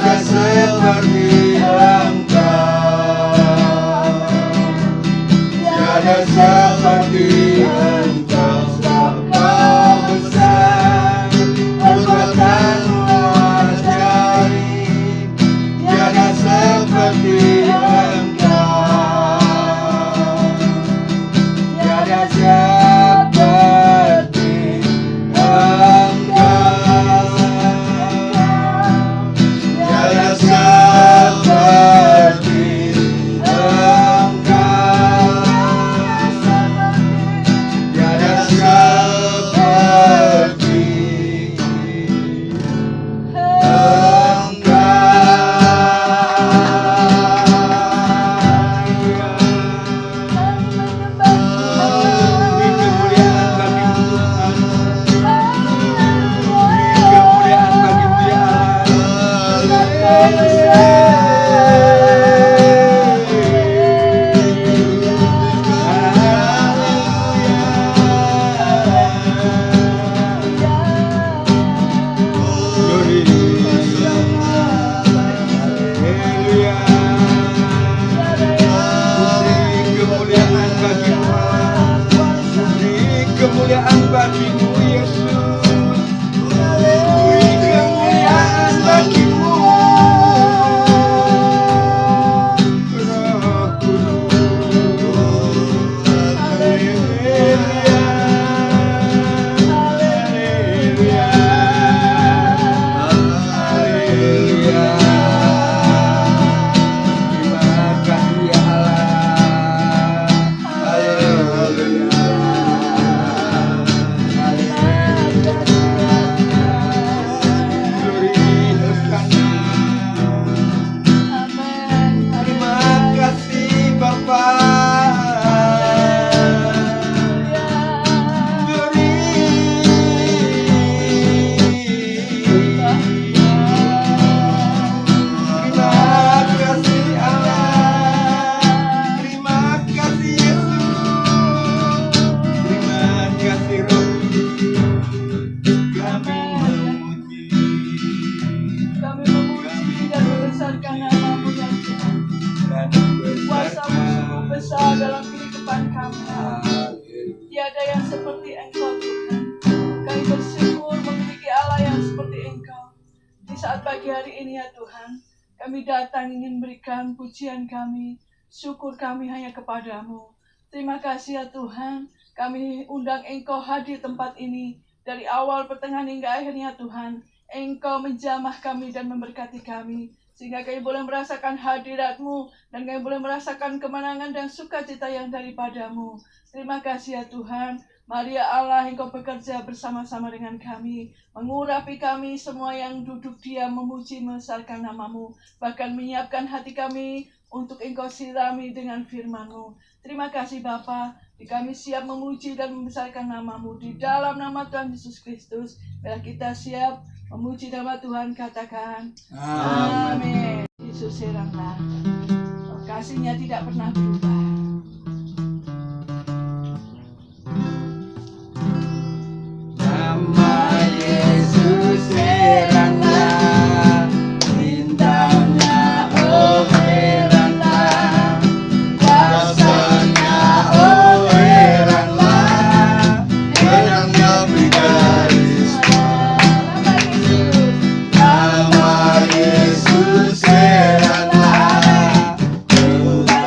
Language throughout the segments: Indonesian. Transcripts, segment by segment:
tiada seperti Engkau, tiada seperti Engkau, Engkau besar, perbuatanmu ajaib, tiada seperti Engkau, tiada seperti Engkau, tiada seperti Engkau, tiada seperti kemuliaan bagimu Yesus, beri kemuliaan bagimu Roh Kudus. Haleluya, haleluya, haleluya. Terima kasih ya Allah. Haleluya. Dalam kehidupan kami, tiada yang seperti Engkau Tuhan. Kami bersyukur memiliki Allah yang seperti Engkau. Di saat pagi hari ini ya Tuhan, kami datang ingin memberikan pujian kami, syukur kami hanya kepadamu. Terima kasih ya Tuhan, kami undang Engkau hadir tempat ini. Dari awal, pertengahan hingga akhirnya Tuhan, Engkau menjamah kami dan memberkati kami, sehingga kami boleh merasakan hadirat-Mu dan kami boleh merasakan kemenangan dan sukacita yang daripadamu. Terima kasih ya Tuhan. Mari ya Allah, Engkau bekerja bersama-sama dengan kami, mengurapi kami semua yang duduk diam memuji membesarkan nama-Mu, bahkan menyiapkan hati kami untuk Engkau sirami dengan firman-Mu. Terima kasih Bapa, kami siap memuji dan membesarkan nama-Mu di dalam nama Tuhan Yesus Kristus. Biar kita siap memuji nama Tuhan, katakan amin. Yesus seranglah, kasihnya tidak pernah berubah. Nama Yesus heranlah, indahnya oh heranlah, kuasanya oh heranlah, menangnya berkarisma. Nama Yesus heranlah, indahnya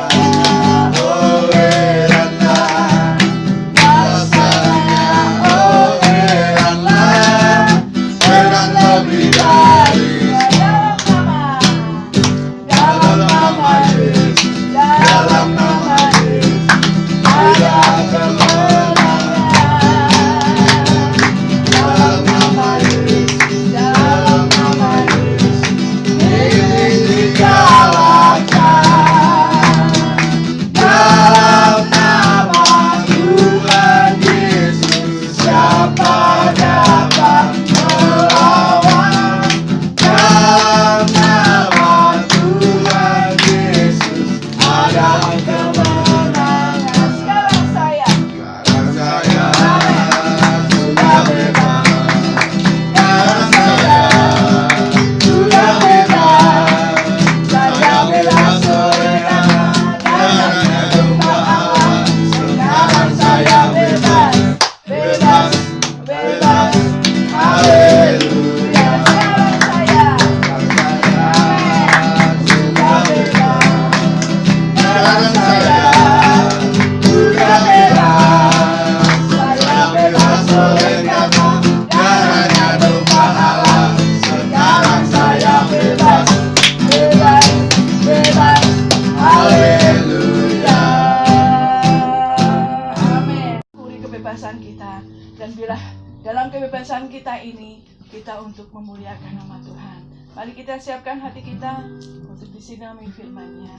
ini kita untuk memuliakan nama Tuhan. Mari kita siapkan hati kita untuk disinami firman-Nya.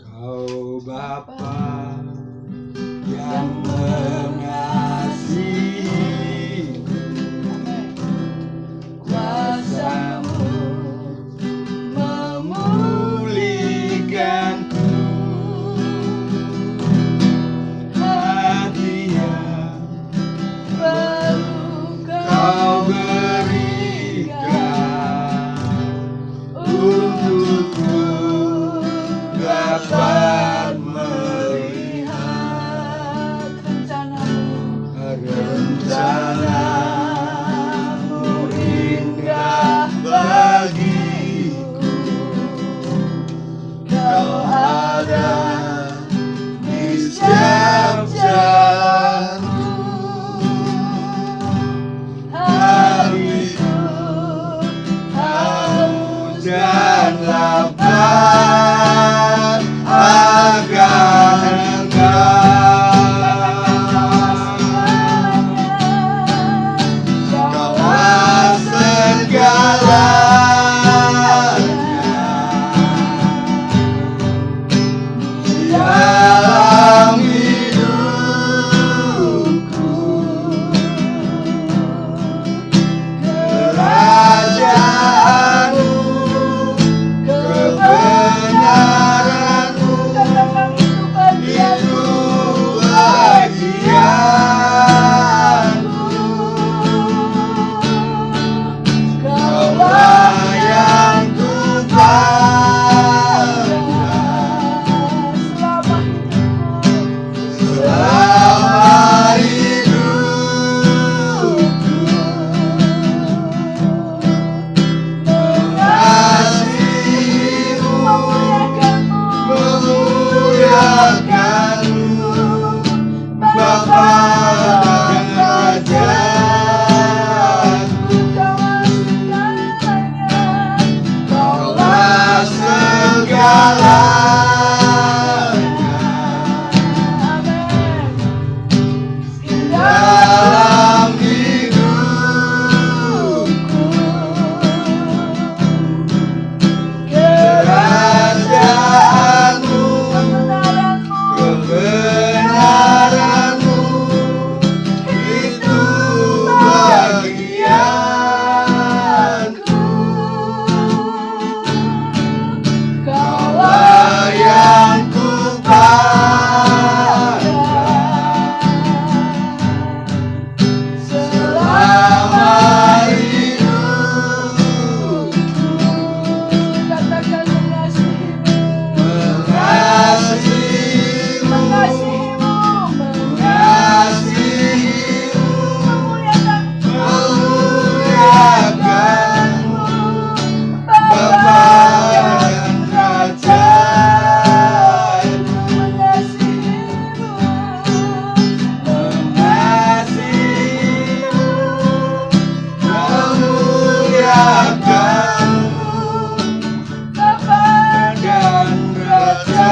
Kau Bapa yang mengasihi, kuasa-Mu memulihkanku, hati yang baru Kau berikan untukku dapat melihat rencana-Mu indah bagiku. Kau ada di setiap jalanku, hariku haus dan lapar akan Kaulah segalanya di dalam hidupku. Kerajaan-Mu, kebenaran-Mu, itu bagianku. Kaulah yang kupandang selama hidupku. Mengasihi-Mu, memuliakan-Mu, Bapa dan Rajaku. Kaulah segalanya dalam hidupku. Kerajaan-Mu, kebenaran-Mu, itu bagianku. Kaulah yang kupandang selama hidupku. Katakan mengasihi-Mu, Mengasihi-Mu, mengasihi-Mu, mengasihi-Mu, memuliakan-Mu, memuliakan-Mu, Bapa Bapa dan dan Rajaku. mengasihi-Mu, Mengasihi-Mu, memuliakan-Mu, Bapa dan Rajaku.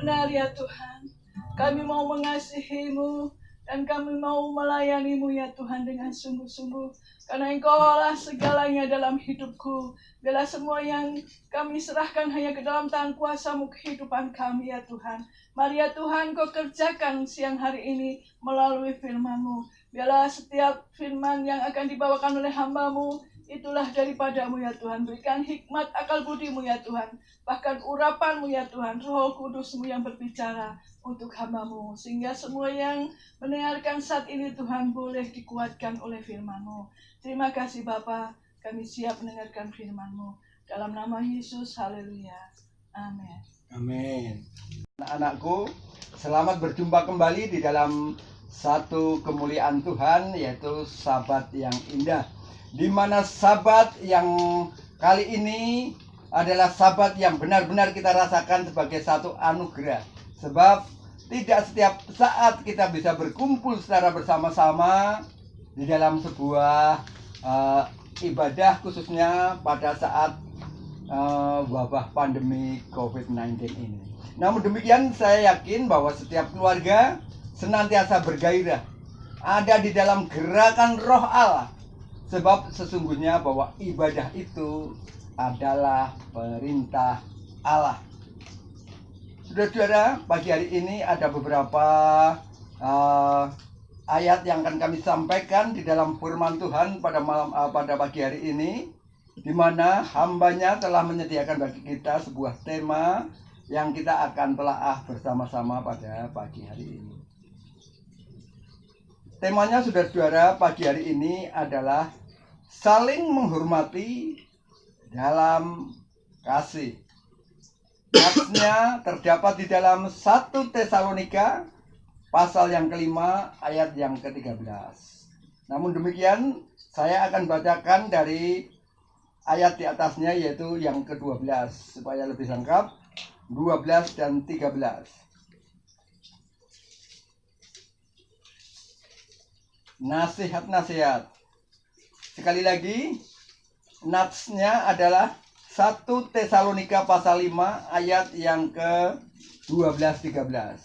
Benar ya Tuhan, kami mau mengasihi-Mu dan kami mau melayani-Mu ya Tuhan dengan sungguh-sungguh. Karena Engkau lah segalanya dalam hidupku. Bila semua yang kami serahkan hanya ke dalam tangan kuasa-Mu kehidupan kami ya Tuhan. Mari ya Tuhan, Kau kerjakan siang hari ini melalui firman-Mu. Biarlah setiap firman yang akan dibawakan oleh hamba-Mu, itulah daripada-Mu ya Tuhan. Berikan hikmat akal budi-Mu ya Tuhan. Bahkan urapan-Mu ya Tuhan, Roh Kudus-Mu yang berbicara untuk hamba-Mu. Sehingga semua yang mendengarkan saat ini Tuhan boleh dikuatkan oleh firman-Mu. Terima kasih Bapa, kami siap mendengarkan firman-Mu. Dalam nama Yesus, haleluya. Amin. Amin. Anak-anakku, selamat berjumpa kembali di dalam satu kemuliaan Tuhan, yaitu Sabat yang indah. Di mana Sabat yang kali ini adalah Sabat yang benar-benar kita rasakan sebagai satu anugerah. Sebab tidak setiap saat kita bisa berkumpul secara bersama-sama di dalam sebuah ibadah, khususnya pada saat wabah pandemi COVID-19 ini. Namun demikian, saya yakin bahwa setiap keluarga senantiasa bergairah, ada di dalam gerakan roh Allah. Sebab sesungguhnya bahwa ibadah itu adalah perintah Allah. Saudara-saudara, pagi hari ini ada beberapa ayat yang akan kami sampaikan di dalam firman Tuhan pada pagi hari ini, di mana hambanya telah menyediakan bagi kita sebuah tema yang kita akan telaah bersama-sama pada pagi hari ini. Temanya, saudara-saudara, pagi hari ini adalah saling menghormati dalam kasih. Natsnya terdapat di dalam 1 Tesalonika pasal yang kelima ayat yang ke-13. Namun demikian, saya akan bacakan dari ayat di atasnya, yaitu yang ke-12 supaya lebih lengkap, 12 dan 13. Nasihat-nasihat. Sekali lagi, natsnya adalah 1 Tesalonika pasal 5 ayat yang ke-12-13.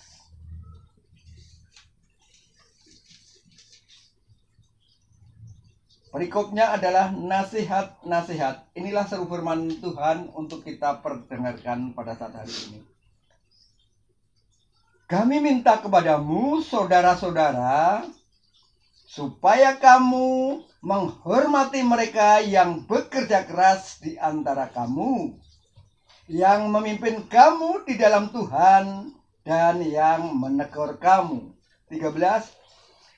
Perikopnya adalah nasihat-nasihat. Inilah seru firman Tuhan untuk kita perdengarkan pada saat hari ini. Kami minta kepadamu, saudara-saudara, supaya kamu menghormati mereka yang bekerja keras di antara kamu, yang memimpin kamu di dalam Tuhan, dan yang menegur kamu. 13.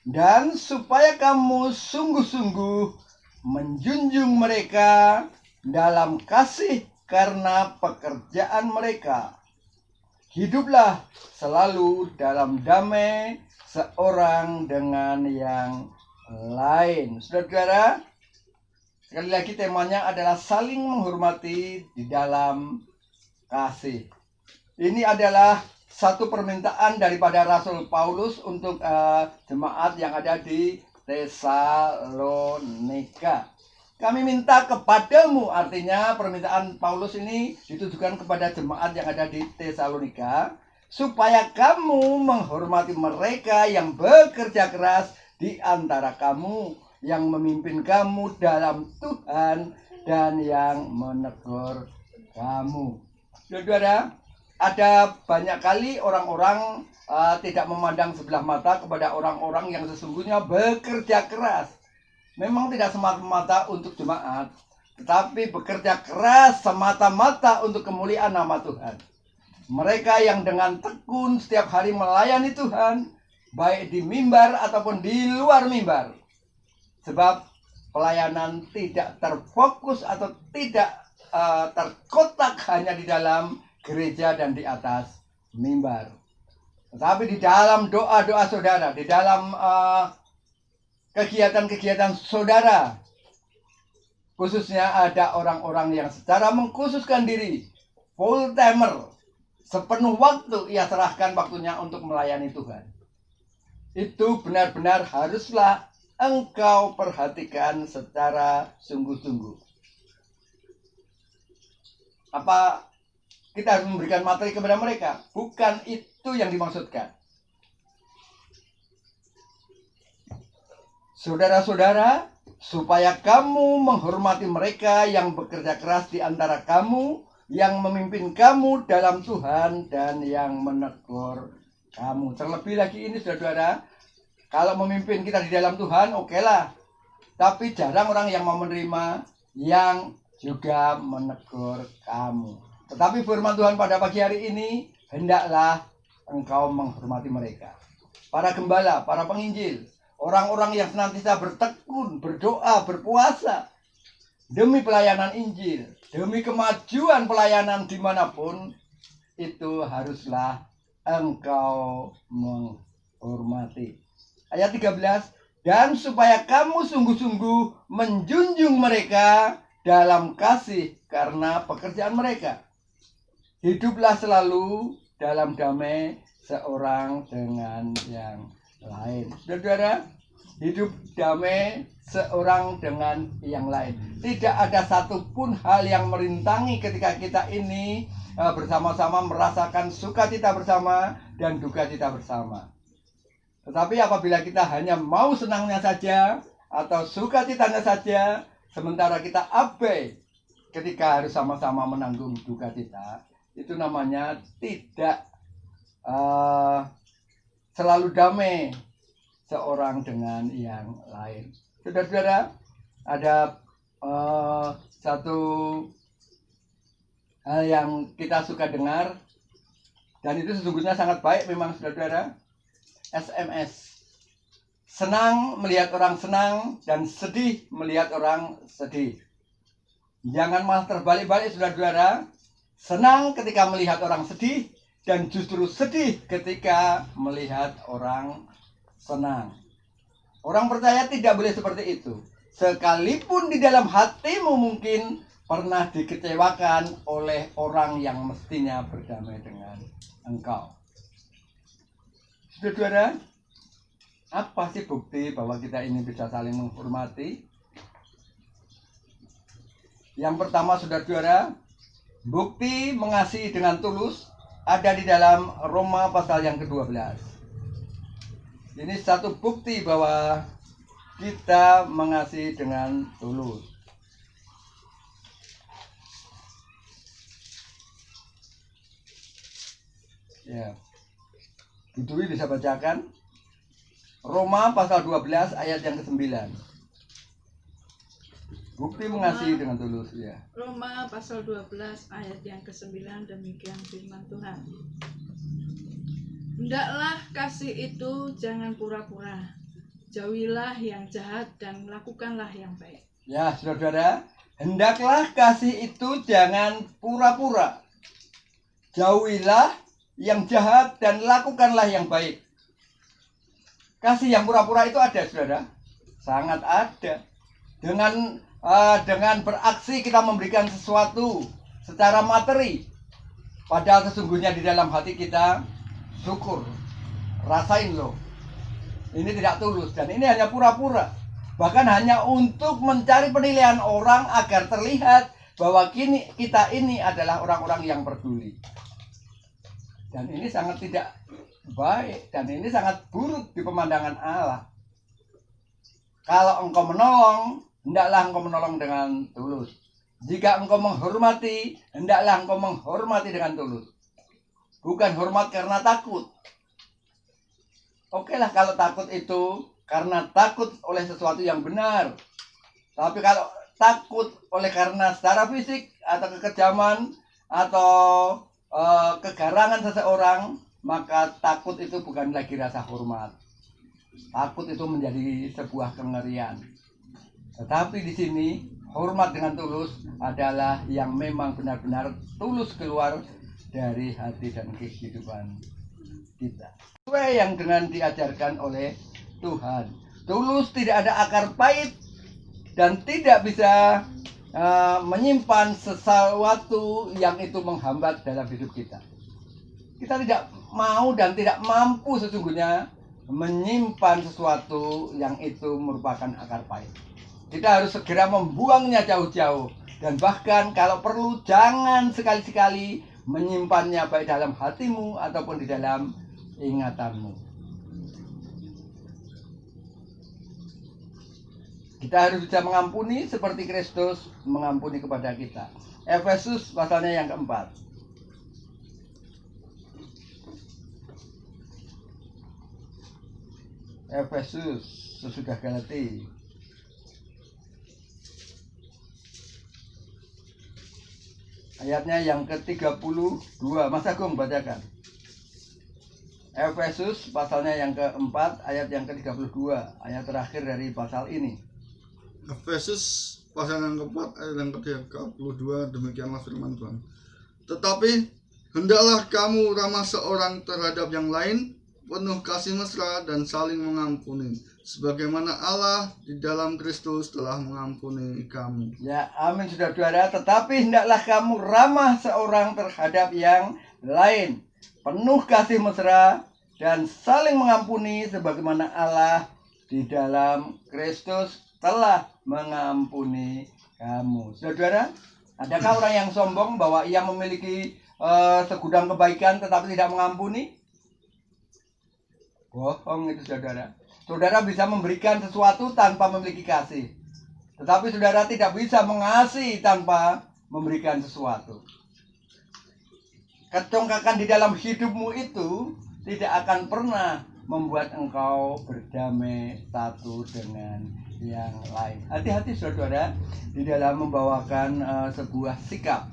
Dan supaya kamu sungguh-sungguh menjunjung mereka dalam kasih karena pekerjaan mereka. Hiduplah selalu dalam damai seorang dengan yang lain. Saudara-saudara, sekali lagi temanya adalah saling menghormati di dalam kasih. Ini adalah satu permintaan daripada Rasul Paulus untuk jemaat yang ada di Tesalonika. Kami minta kepadamu, artinya permintaan Paulus ini ditujukan kepada jemaat yang ada di Tesalonika, supaya kamu menghormati mereka yang bekerja keras di antara kamu, yang memimpin kamu dalam Tuhan, dan yang menegur kamu. Saudara, ada banyak kali orang-orang tidak memandang sebelah mata kepada orang-orang yang sesungguhnya bekerja keras. Memang tidak semata-mata untuk jemaat, tetapi bekerja keras semata-mata untuk kemuliaan nama Tuhan. Mereka yang dengan tekun setiap hari melayani Tuhan, baik di mimbar ataupun di luar mimbar. Sebab pelayanan tidak terfokus atau tidak terkotak hanya di dalam gereja dan di atas mimbar. Tetapi di dalam doa-doa saudara, di dalam kegiatan-kegiatan saudara, khususnya ada orang-orang yang secara mengkhususkan diri, full timer, sepenuh waktu ia serahkan waktunya untuk melayani Tuhan. Itu benar-benar haruslah engkau perhatikan secara sungguh-sungguh. Apa kita harus memberikan materi kepada mereka? Bukan itu yang dimaksudkan. Saudara-saudara, supaya kamu menghormati mereka yang bekerja keras di antara kamu, yang memimpin kamu dalam Tuhan, dan yang menegur kamu. Terlebih lagi ini, saudara-saudara, kalau memimpin kita di dalam Tuhan, okelah. Tapi jarang orang yang mau menerima, yang juga menegur kamu. Tetapi firman Tuhan pada pagi hari ini, hendaklah engkau menghormati mereka. Para gembala, para penginjil, orang-orang yang senantiasa bertekun, berdoa, berpuasa, demi pelayanan Injil, demi kemajuan pelayanan dimanapun, itu haruslah engkau menghormati. Ayat 13, dan supaya kamu sungguh-sungguh menjunjung mereka dalam kasih karena pekerjaan mereka. Hiduplah selalu dalam damai seorang dengan yang lain. Saudara, hidup damai seorang dengan yang lain. Tidak ada satupun hal yang merintangi ketika kita ini bersama-sama merasakan sukacita bersama dan dukacita bersama. Tetapi apabila kita hanya mau senangnya saja atau sukacitanya saja, sementara kita abai ketika harus sama-sama menanggung dukacita, itu namanya tidak selalu damai seorang dengan yang lain. Saudara-saudara, ada satu hal yang kita suka dengar, dan itu sesungguhnya sangat baik memang, saudara-saudara. SMS. Senang melihat orang senang dan sedih melihat orang sedih. Jangan malah terbalik-balik, saudara-saudara. Senang ketika melihat orang sedih dan justru sedih ketika melihat orang senang. Orang percaya tidak boleh seperti itu. Sekalipun di dalam hatimu mungkin pernah dikecewakan oleh orang yang mestinya berdamai dengan engkau. Saudara, apa sih bukti bahwa kita ini bisa saling menghormati? Yang pertama, saudara-saudara, bukti mengasihi dengan tulus ada di dalam Roma pasal yang ke-12. Ini satu bukti bahwa kita mengasihi dengan tulus. Ya. Bu Dwi bisa bacakan Roma pasal 12 ayat yang ke-9. Bukti mengasihi dengan tulus, ya. Roma pasal 12 ayat yang ke-9, demikian firman Tuhan. Hendaklah kasih itu jangan pura-pura. Jauhilah yang jahat dan lakukanlah yang baik. Ya, saudara-saudara, hendaklah kasih itu jangan pura-pura. Jauhilah yang jahat dan lakukanlah yang baik. Kasih yang pura-pura itu ada, saudara. Sangat ada. Dengan beraksi kita memberikan sesuatu secara materi, padahal sesungguhnya di dalam hati kita syukur. Rasain loh, ini tidak tulus dan ini hanya pura-pura. Bahkan hanya untuk mencari penilaian orang agar terlihat bahwa kita ini adalah orang-orang yang peduli. Dan ini sangat tidak baik dan ini sangat buruk di pemandangan Allah. Kalau engkau menolong, hendaklah engkau menolong dengan tulus. Jika engkau menghormati, hendaklah engkau menghormati dengan tulus. Bukan hormat karena takut. Oke lah kalau takut itu karena takut oleh sesuatu yang benar. Tapi kalau takut oleh karena secara fisik atau kekejaman atau kegarangan seseorang, maka takut itu bukan lagi rasa hormat. Takut itu menjadi sebuah kengerian. Tetapi di sini hormat dengan tulus adalah yang memang benar-benar tulus keluar dari hati dan kehidupan kita. Sesuai yang dengan diajarkan oleh Tuhan. Tulus, tidak ada akar pahit dan tidak bisa menyimpan sesuatu yang itu menghambat dalam hidup kita. Kita tidak mau dan tidak mampu sesungguhnya menyimpan sesuatu yang itu merupakan akar pahit. Kita harus segera membuangnya jauh-jauh. Dan bahkan kalau perlu jangan sekali-sekali menyimpannya baik dalam hatimu ataupun di dalam ingatanmu. Kita harus bisa mengampuni seperti Kristus mengampuni kepada kita. Efesus pasalnya yang keempat. Efesus sesudah Galati. Ayatnya yang ke-32. Mas Agung bacakan. Efesus pasalnya yang keempat, ayat yang ke-32. Ayat terakhir dari pasal ini. Efesus pasal yang keempat ayat yang ke-32, demikianlah firman Tuhan. Tetapi hendaklah kamu ramah seorang terhadap yang lain, penuh kasih mesra dan saling mengampuni, sebagaimana Allah di dalam Kristus telah mengampuni kamu. Ya, amin saudara-saudara. Tetapi hendaklah kamu ramah seorang terhadap yang lain, penuh kasih mesra, dan saling mengampuni sebagaimana Allah di dalam Kristus telah mengampuni kamu. Saudara, adakah orang yang sombong bahwa ia memiliki segudang kebaikan tetapi tidak mengampuni? Bohong itu saudara. Saudara bisa memberikan sesuatu tanpa memiliki kasih, tetapi saudara tidak bisa mengasihi tanpa memberikan sesuatu. Kecongkakan di dalam hidupmu itu tidak akan pernah membuat engkau berdamai satu dengan yang lain. Hati-hati saudara di dalam membawakan sebuah sikap.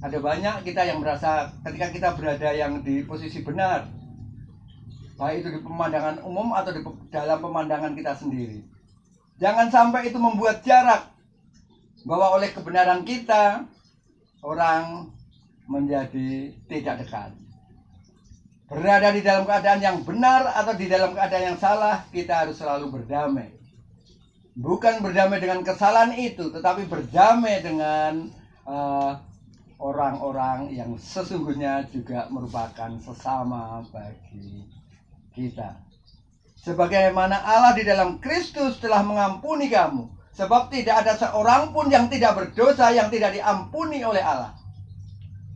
Ada banyak kita yang merasa ketika kita berada yang di posisi benar, baik itu di pemandangan umum atau di dalam pemandangan kita sendiri. Jangan sampai itu membuat jarak, bahwa oleh kebenaran kita orang menjadi tidak dekat. Berada di dalam keadaan yang benar atau di dalam keadaan yang salah, kita harus selalu berdamai. Bukan berdamai dengan kesalahan itu, tetapi berdamai dengan orang-orang yang sesungguhnya juga merupakan sesama bagi kita. Sebagaimana Allah di dalam Kristus telah mengampuni kamu. Sebab tidak ada seorang pun yang tidak berdosa yang tidak diampuni oleh Allah.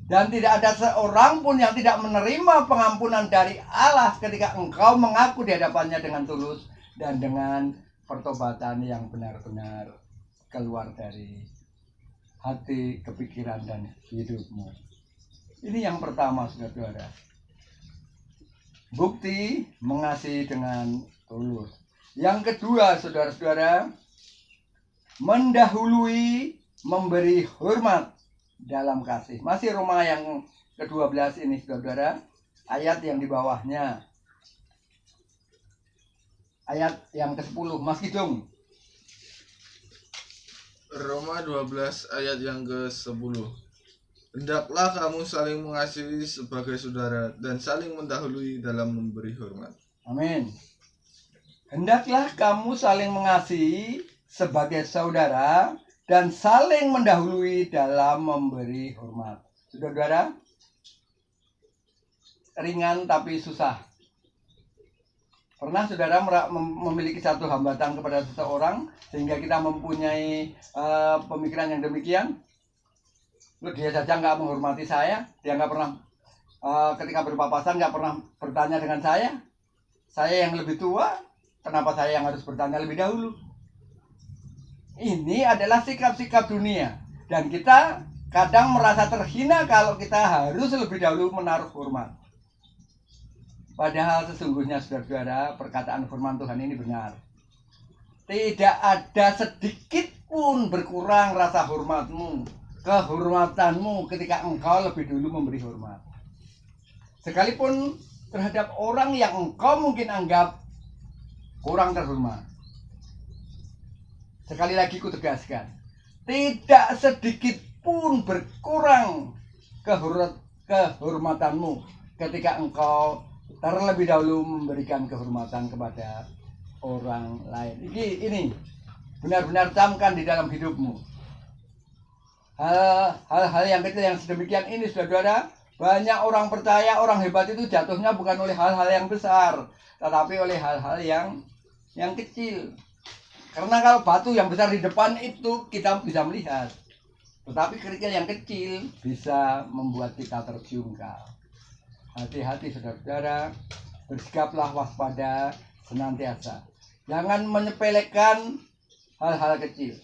Dan tidak ada seorang pun yang tidak menerima pengampunan dari Allah ketika engkau mengaku di hadapannya dengan tulus dan dengan pertobatan yang benar-benar keluar dari hati, kepikiran, dan hidupmu. Ini yang pertama, saudara. Bukti mengasihi dengan tulus. Yang kedua, saudara-saudara, mendahului memberi hormat dalam kasih. Masih Roma yang ke-12 ini, saudara, ayat yang di bawahnya. Ayat yang ke-10, Mas Kidung. Roma 12 ayat yang ke-10. Hendaklah kamu saling mengasihi sebagai saudara dan saling mendahului dalam memberi hormat. Amin. Hendaklah kamu saling mengasihi sebagai saudara dan saling mendahului dalam memberi hormat. Saudara, ringan tapi susah. Pernah saudara memiliki satu hambatan kepada seseorang sehingga kita mempunyai pemikiran yang demikian? Dia saja nggak menghormati saya, dia nggak pernah ketika berpapasan nggak pernah bertanya dengan saya. Saya yang lebih tua, kenapa saya yang harus bertanya lebih dahulu? Ini adalah sikap-sikap dunia, dan kita kadang merasa terhina kalau kita harus lebih dahulu menaruh hormat. Padahal sesungguhnya saudara-saudara, perkataan firman Tuhan ini benar. Tidak ada sedikit pun berkurang rasa hormatmu, kehormatanmu ketika engkau lebih dulu memberi hormat. Sekalipun terhadap orang yang engkau mungkin anggap kurang terhormat. Sekali lagi ku tegaskan, tidak sedikit pun berkurang kehormatanmu ketika engkau terlebih dahulu memberikan kehormatan kepada orang lain. Ini benar-benar camkan di dalam hidupmu. Hal-hal yang kecil yang sedemikian ini, saudara, banyak orang percaya orang hebat itu jatuhnya bukan oleh hal-hal yang besar, tetapi oleh hal-hal yang kecil. Karena kalau batu yang besar di depan itu kita bisa melihat, tetapi kerikil yang kecil bisa membuat kita terjungkal. Hati-hati saudara-saudara, bersikaplah waspada senantiasa. Jangan menyepelekan hal-hal kecil.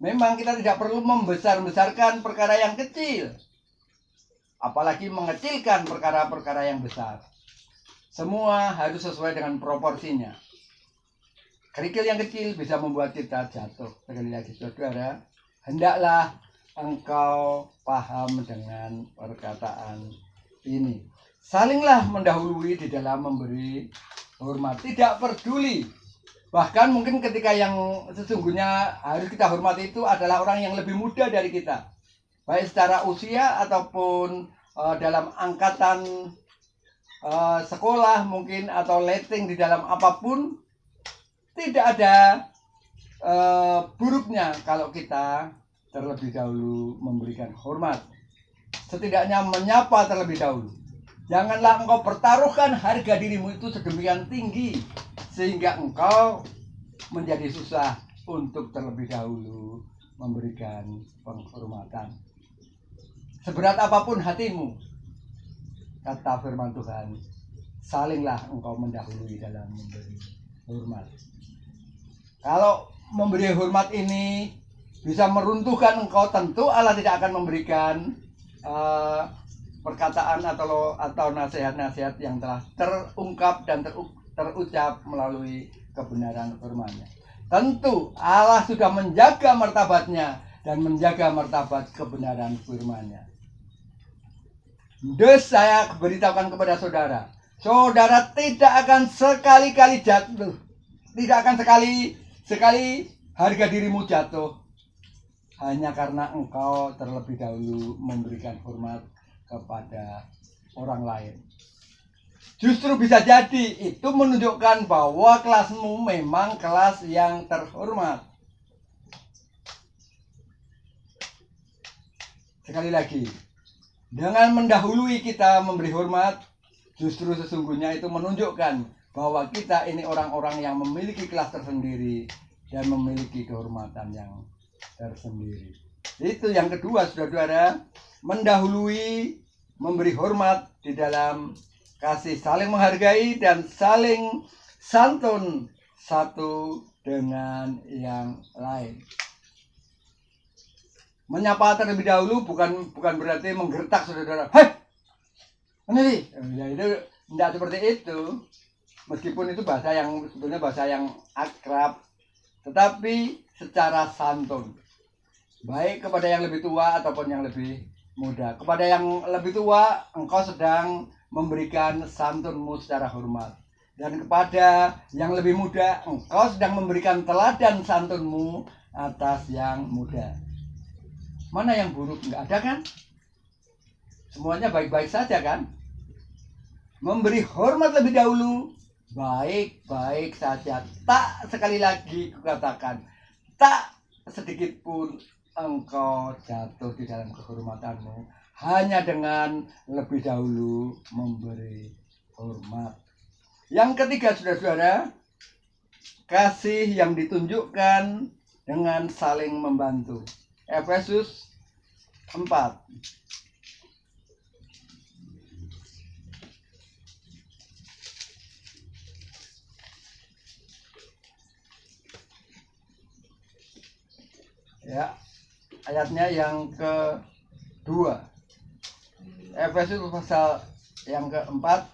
Memang kita tidak perlu membesar-besarkan perkara yang kecil, apalagi mengecilkan perkara-perkara yang besar. Semua harus sesuai dengan proporsinya. Kerikil yang kecil bisa membuat kita jatuh. Sekali lagi saudara, hendaklah engkau paham dengan perkataan ini. Salinglah mendahului di dalam memberi hormat. Tidak peduli. Bahkan mungkin ketika yang sesungguhnya harus kita hormati itu adalah orang yang lebih muda dari kita. Baik secara usia ataupun dalam angkatan sekolah mungkin atau letting di dalam apapun. Tidak ada buruknya kalau kita terlebih dahulu memberikan hormat. setidaknya menyapa terlebih dahulu. Janganlah engkau pertaruhkan harga dirimu itu sedemikian tinggi sehingga engkau menjadi susah untuk terlebih dahulu memberikan penghormatan. Seberat apapun hatimu, kata firman Tuhan, salinglah engkau mendahului dalam memberi hormat. Kalau memberi hormat ini bisa meruntuhkan engkau, tentu Allah tidak akan memberikan perkataan atau nasihat-nasihat yang telah terungkap dan terucap melalui kebenaran firman-Nya. Tentu Allah sudah menjaga martabatnya dan menjaga martabat kebenaran firman-Nya. Saya beritahukan kepada saudara, saudara tidak akan sekali-kali jatuh, tidak akan sekali harga dirimu jatuh hanya karena engkau terlebih dahulu memberikan hormat kepada orang lain. Justru bisa jadi itu menunjukkan bahwa kelasmu memang kelas yang terhormat. Sekali lagi, dengan mendahului kita memberi hormat, justru sesungguhnya itu menunjukkan bahwa kita ini orang-orang yang memiliki kelas tersendiri dan memiliki kehormatan yang tersendiri. Itu yang kedua, saudara-saudara, mendahului memberi hormat di dalam kasih, saling menghargai dan saling santun satu dengan yang lain. Menyapa terlebih dahulu bukan berarti menggertak saudara. Hei, ini, ya itu tidak seperti itu. Meskipun itu bahasa yang sebetulnya bahasa yang akrab, tetapi secara santun, baik kepada yang lebih tua ataupun yang lebih muda. Kepada yang lebih tua, engkau sedang memberikan santunmu secara hormat. Dan kepada yang lebih muda, engkau sedang memberikan teladan santunmu atas yang muda. Mana yang buruk? Enggak ada kan? Semuanya baik-baik saja kan? Memberi hormat lebih dahulu, baik-baik saja. Tak, sekali lagi kukatakan, tak sedikit pun engkau jatuh di dalam kehormatanmu hanya dengan lebih dahulu memberi hormat. Yang ketiga, saudara-saudara, kasih yang ditunjukkan dengan saling membantu. Efesus 4. Ya, ayatnya yang kedua. Efesus pasal yang keempat,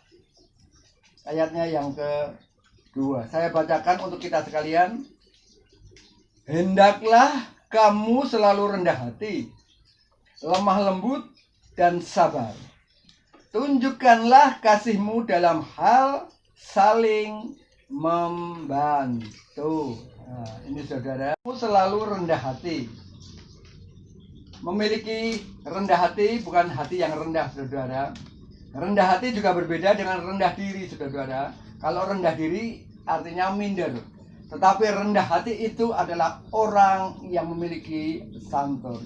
ayatnya yang kedua. Saya bacakan untuk kita sekalian. Hendaklah kamu selalu rendah hati, lemah lembut, dan sabar. Tunjukkanlah kasihmu dalam hal saling membantu. Nah, ini saudara, kamu selalu rendah hati. Memiliki rendah hati bukan hati yang rendah, saudara. Rendah hati juga berbeda dengan rendah diri, saudara. Kalau rendah diri artinya minder. Tetapi rendah hati itu adalah orang yang memiliki santun.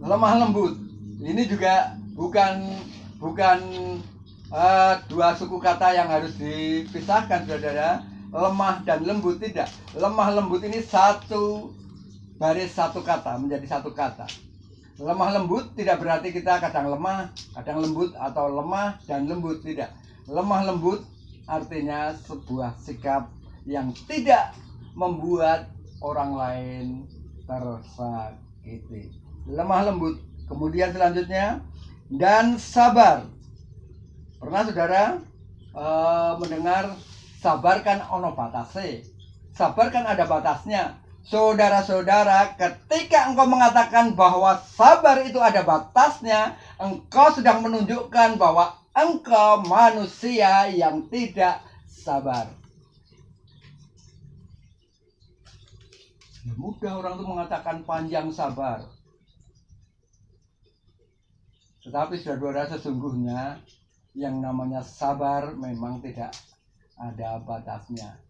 Lemah lembut. Ini juga bukan dua suku kata yang harus dipisahkan, saudara. Lemah dan lembut tidak. Lemah lembut ini satu baris satu kata, menjadi satu kata. Lemah lembut tidak berarti kita kadang lemah, kadang lembut, atau lemah dan lembut, tidak. Lemah lembut artinya sebuah sikap yang tidak membuat orang lain tersakiti. Lemah lembut. Kemudian selanjutnya, dan sabar. Pernah saudara mendengar sabar kan ono batase? Sabar kan ada batasnya. Saudara-saudara, ketika engkau mengatakan bahwa sabar itu ada batasnya, engkau sedang menunjukkan bahwa engkau manusia yang tidak sabar. Mudah orang itu mengatakan panjang sabar. Tetapi saudara, sesungguhnya yang namanya sabar memang tidak ada batasnya.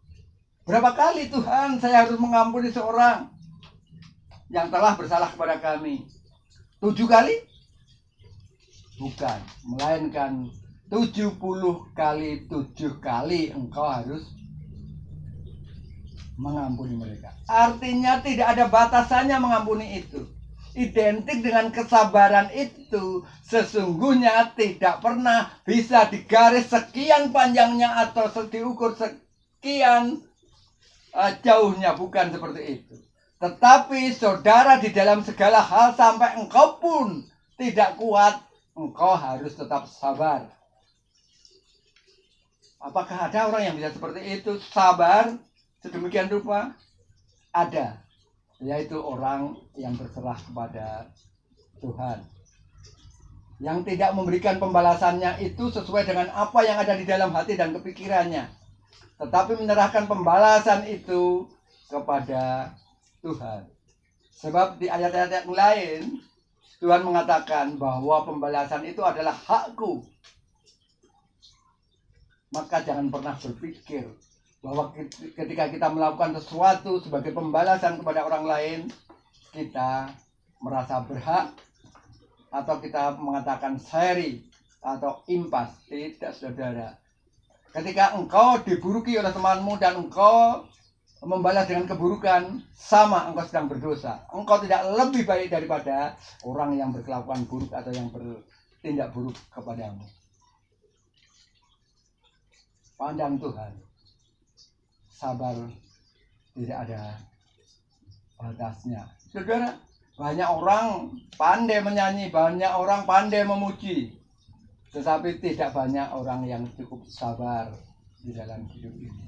Berapa kali Tuhan saya harus mengampuni seorang yang telah bersalah kepada kami? 7 kali? Bukan, melainkan 70 kali 7 kali engkau harus mengampuni mereka. Artinya tidak ada batasannya mengampuni itu. Identik dengan kesabaran itu sesungguhnya tidak pernah bisa digaris sekian panjangnya atau diukur sekian jauhnya, bukan seperti itu. Tetapi saudara, di dalam segala hal sampai engkau pun tidak kuat, engkau harus tetap sabar. Apakah ada orang yang bisa seperti itu, sabar sedemikian rupa? Ada, yaitu orang yang berserah kepada Tuhan, yang tidak memberikan pembalasannya itu sesuai dengan apa yang ada di dalam hati dan kepikirannya, tetapi menyerahkan pembalasan itu kepada Tuhan. Sebab di ayat-ayat yang lain Tuhan mengatakan bahwa pembalasan itu adalah hakku. Maka jangan pernah berpikir bahwa ketika kita melakukan sesuatu sebagai pembalasan kepada orang lain, kita merasa berhak atau kita mengatakan seri atau impas. Tidak, saudara. Ketika engkau diburuki oleh temanmu dan engkau membalas dengan keburukan, sama engkau sedang berdosa. Engkau tidak lebih baik daripada orang yang berkelakuan buruk atau yang bertindak buruk kepadamu. Pandang Tuhan, sabar tidak ada batasnya. Saudara, banyak orang pandai menyanyi, banyak orang pandai memuji, tetapi tidak banyak orang yang cukup sabar di dalam hidup ini.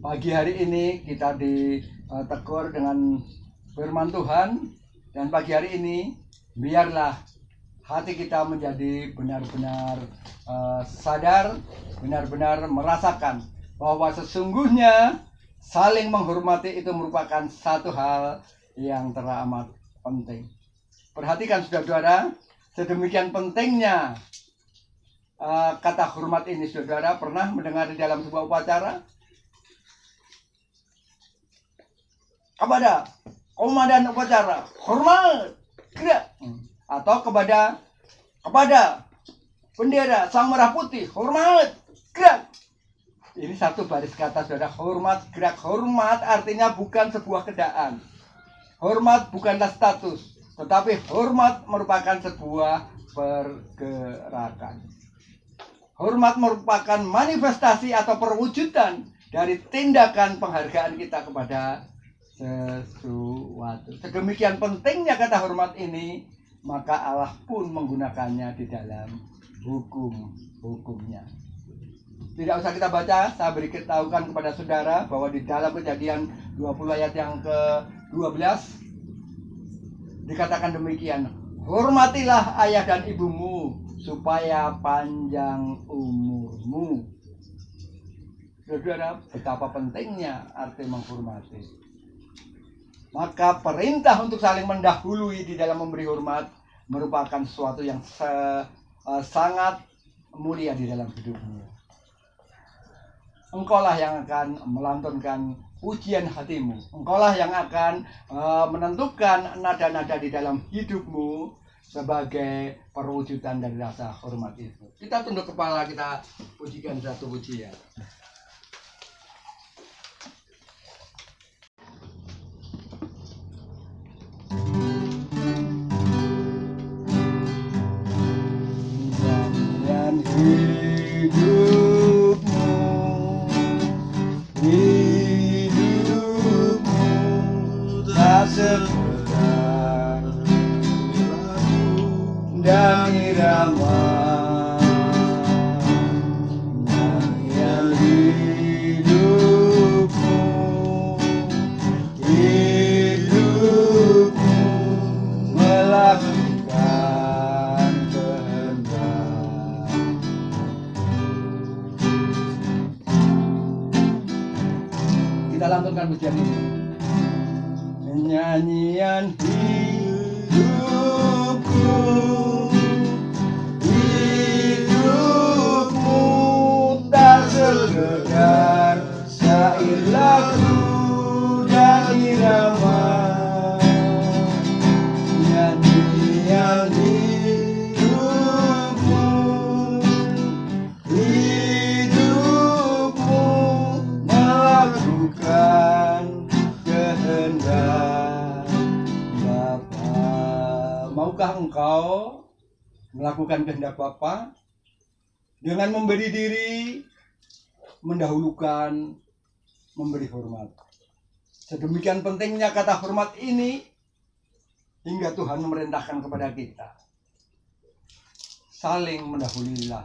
Pagi hari ini kita ditegur dengan firman Tuhan, dan pagi hari ini biarlah hati kita menjadi benar-benar sadar, benar-benar merasakan bahwa sesungguhnya saling menghormati itu merupakan satu hal yang teramat penting. Perhatikan saudara-saudara, sedemikian pentingnya kata hormat ini. Saudara pernah mendengar di dalam sebuah upacara kepada komandan upacara, hormat, tidak, atau kepada bendera sang merah putih, hormat, gerak. Ini satu baris kata, saudara, hormat, gerak. Hormat artinya bukan sebuah keadaan. Hormat bukanlah status, tetapi hormat merupakan sebuah pergerakan. Hormat merupakan manifestasi atau perwujudan dari tindakan penghargaan kita kepada sesuatu. Sedemikian pentingnya kata hormat ini, maka Allah pun menggunakannya di dalam hukum-hukumnya. Tidak usah kita baca, saya beritahukan kepada saudara bahwa di dalam Kejadian 20 ayat yang ke-12 dikatakan demikian, hormatilah ayah dan ibumu supaya panjang umurmu. Saudara, betapa pentingnya arti menghormati. Maka perintah untuk saling mendahului di dalam memberi hormat merupakan sesuatu yang sangat mulia di dalam hidupmu. Engkaulah yang akan melantunkan pujian hatimu. Engkaulah yang akan menentukan nada-nada di dalam hidupmu sebagai perwujudan dari rasa hormat itu. Kita tunduk kepala, kita pujikan satu pujian. Hidupmu tak sekedar dan irama, yang hidupmu melakukan kehendak. Kita lantunkan pujian ini. Nyanyian hidupku, hidupmu tak sekedar syair lagu dan irama, melakukan kehendak Bapa. Maukah engkau melakukan kehendak Bapa dengan memberi diri, mendahulukan, memberi hormat? Sedemikian pentingnya kata hormat ini hingga Tuhan memerintahkan kepada kita saling mendahuluilah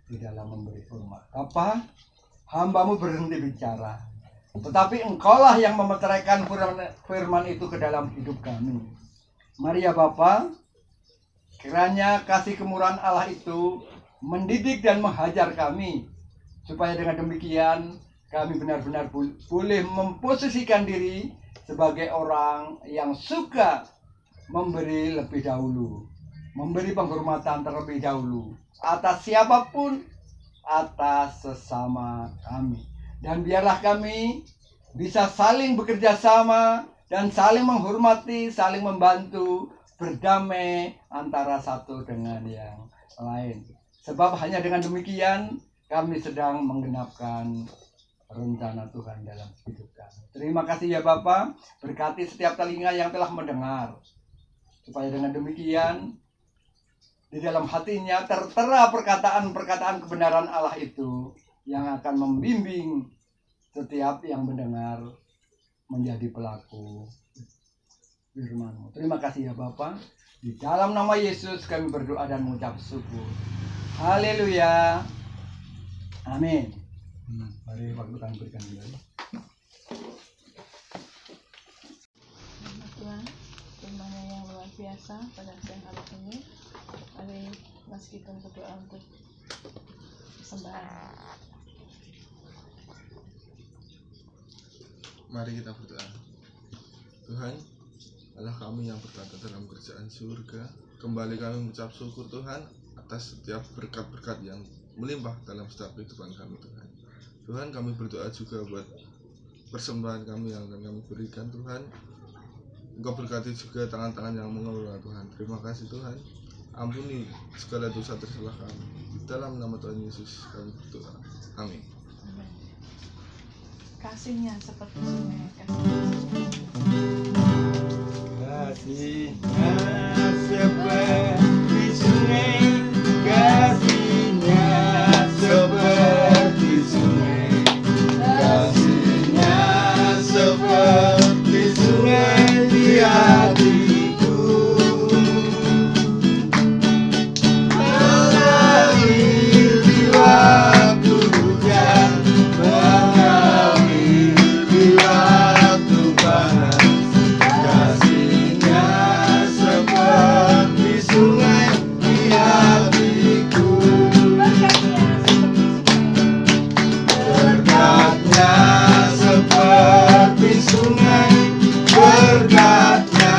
di dalam memberi hormat. Bapa, hamba-Mu berhenti bicara, tetapi Engkaulah yang memeteraikan firman itu ke dalam hidup kami. Mari ya Bapa, kiranya kasih kemurahan Allah itu mendidik dan menghajar kami, supaya dengan demikian kami benar-benar boleh memposisikan diri sebagai orang yang suka memberi lebih dahulu, memberi penghormatan terlebih dahulu atas siapapun, atas sesama kami. Dan biarlah kami bisa saling bekerja sama dan saling menghormati, saling membantu, berdamai antara satu dengan yang lain. Sebab hanya dengan demikian kami sedang menggenapkan rencana Tuhan dalam hidup kami. Terima kasih ya Bapa, berkati setiap telinga yang telah mendengar, supaya dengan demikian di dalam hatinya tertera perkataan-perkataan kebenaran Allah itu yang akan membimbing setiap yang mendengar menjadi pelaku firman-Mu. Terima kasih ya Bapa. Di dalam nama Yesus kami berdoa dan mengucap syukur. Haleluya. Amin. Mari waktu kami berikan kembali. Tuhan, firman-Nya yang luar biasa pada siang hari ini. Mari mas kita berdoa untuk persembahan. Mari kita berdoa. Tuhan, Allah kami yang berkata dalam kerajaan surga, kembali kami mengucap syukur Tuhan atas setiap berkat-berkat yang melimpah dalam setiap kehidupan kami Tuhan. Tuhan, kami berdoa juga buat persembahan kami yang akan kami berikan Tuhan. Engkau berkati juga tangan-tangan yang mengelola Tuhan. Terima kasih Tuhan. Ampuni segala dosa tercela kami. Di dalam nama Tuhan Yesus kami berdoa. Amin. Amin. Kasihnya seperti sungai, Kasihnya seperti sungai, kasihnya seperti sungai, kasihnya seperti sungai di hatiku. Mengalir di waktu hujan, mengalir di waktu panas, kasihnya seperti sungai di hatiku. Berkatnya seperti sungai, berkatnya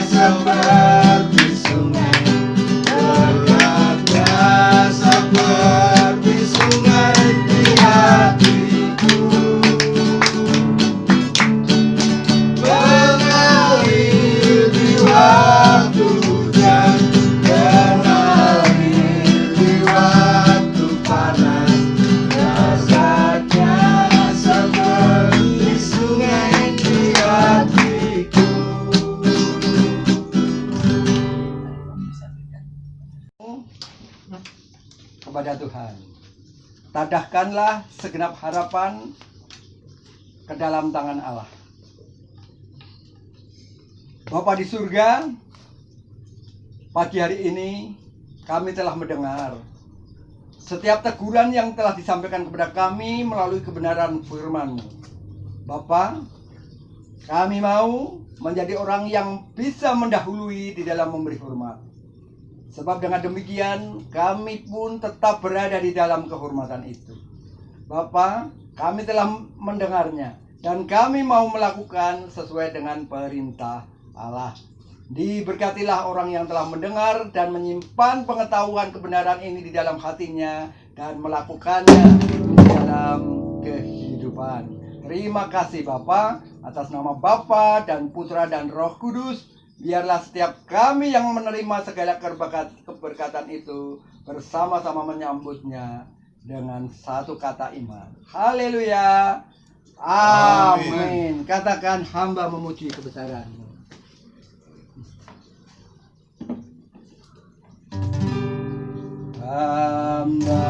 seperti sungai, berkatnya seperti sungai di hatiku. Mengalir di waktu hujan, mengalir di waktu panas, rasanya seperti sungai di hatiku. Kepada Tuhan, tadahkanlah segenap harapan ke dalam tangan Allah. Bapa di surga, pagi hari ini kami telah mendengar setiap teguran yang telah disampaikan kepada kami melalui kebenaran firman-Mu. Bapa, kami mau menjadi orang yang bisa mendahului di dalam memberi hormat. Sebab dengan demikian kami pun tetap berada di dalam kehormatan itu. Bapa, kami telah mendengarnya dan kami mau melakukan sesuai dengan perintah Allah. Diberkatilah orang yang telah mendengar dan menyimpan pengetahuan kebenaran ini di dalam hatinya dan melakukannya di dalam kehidupan. Terima kasih Bapa, atas nama Bapa dan Putra dan Roh Kudus. Biarlah setiap kami yang menerima segala keberkatan itu bersama-sama menyambutnya dengan satu kata iman. Haleluya. Amin. Katakan hamba memuji kebesaran-Mu. Hamba